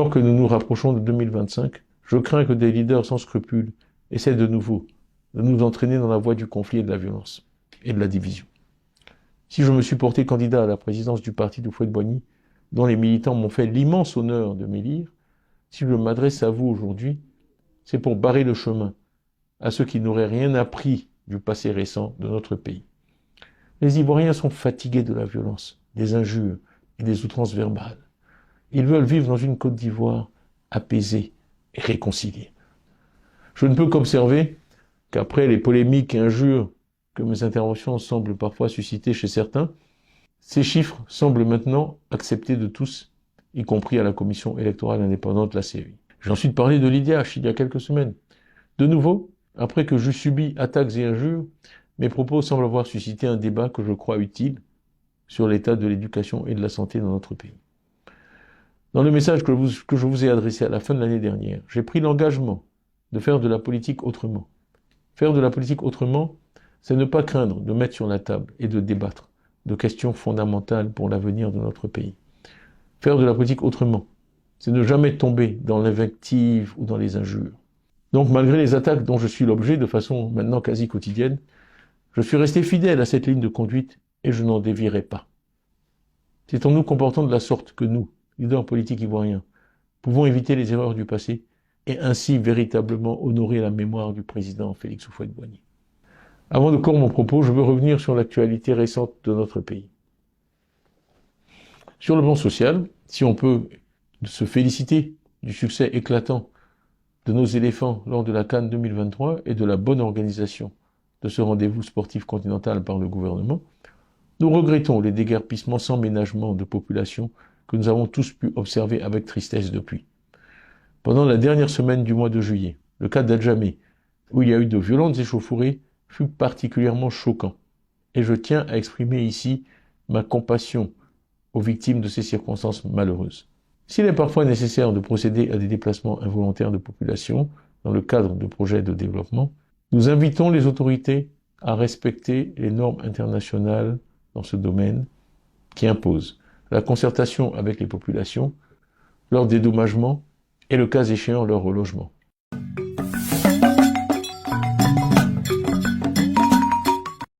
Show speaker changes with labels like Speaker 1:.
Speaker 1: Alors que nous nous rapprochons de 2025, je crains que des leaders sans scrupules essaient de nouveau de nous entraîner dans la voie du conflit et de la violence et de la division. Si je me suis porté candidat à la présidence du parti de Houphouët-Boigny, dont les militants m'ont fait l'immense honneur de m'élire, si je m'adresse à vous aujourd'hui, c'est pour barrer le chemin à ceux qui n'auraient rien appris du passé récent de notre pays. Les Ivoiriens sont fatigués de la violence, des injures et des outrances verbales. Ils veulent vivre dans une Côte d'Ivoire apaisée et réconciliée. Je ne peux qu'observer qu'après les polémiques et injures que mes interventions semblent parfois susciter chez certains, ces chiffres semblent maintenant acceptés de tous, y compris à la Commission électorale indépendante, la CEI. J'ai ensuite parlé de l'IDH il y a quelques semaines. De nouveau, après que j'eus subi attaques et injures, mes propos semblent avoir suscité un débat que je crois utile sur l'état de l'éducation et de la santé dans notre pays. Dans le message que je vous ai adressé à la fin de l'année dernière, j'ai pris l'engagement de faire de la politique autrement. Faire de la politique autrement, c'est ne pas craindre de mettre sur la table et de débattre de questions fondamentales pour l'avenir de notre pays. Faire de la politique autrement, c'est ne jamais tomber dans l'invective ou dans les injures. Donc, malgré les attaques dont je suis l'objet de façon maintenant quasi quotidienne, je suis resté fidèle à cette ligne de conduite et je n'en dévierai pas. C'est en nous comportant de la sorte que nous, leaders politiques ivoiriens, pouvons éviter les erreurs du passé et ainsi véritablement honorer la mémoire du président Félix Houphouët-Boigny. Avant de clore mon propos, je veux revenir sur l'actualité récente de notre pays. Sur le plan social, si on peut se féliciter du succès éclatant de nos éléphants lors de la CAN 2023 et de la bonne organisation de ce rendez-vous sportif continental par le gouvernement, nous regrettons les déguerpissements sans ménagement de population que nous avons tous pu observer avec tristesse depuis. Pendant la dernière semaine du mois de juillet, le cas d'Adjamé, où il y a eu de violentes échauffourées, fut particulièrement choquant. Et je tiens à exprimer ici ma compassion aux victimes de ces circonstances malheureuses. S'il est parfois nécessaire de procéder à des déplacements involontaires de population dans le cadre de projets de développement, nous invitons les autorités à respecter les normes internationales dans ce domaine qui imposent la concertation avec les populations, leur dédommagement et le cas échéant leur relogement.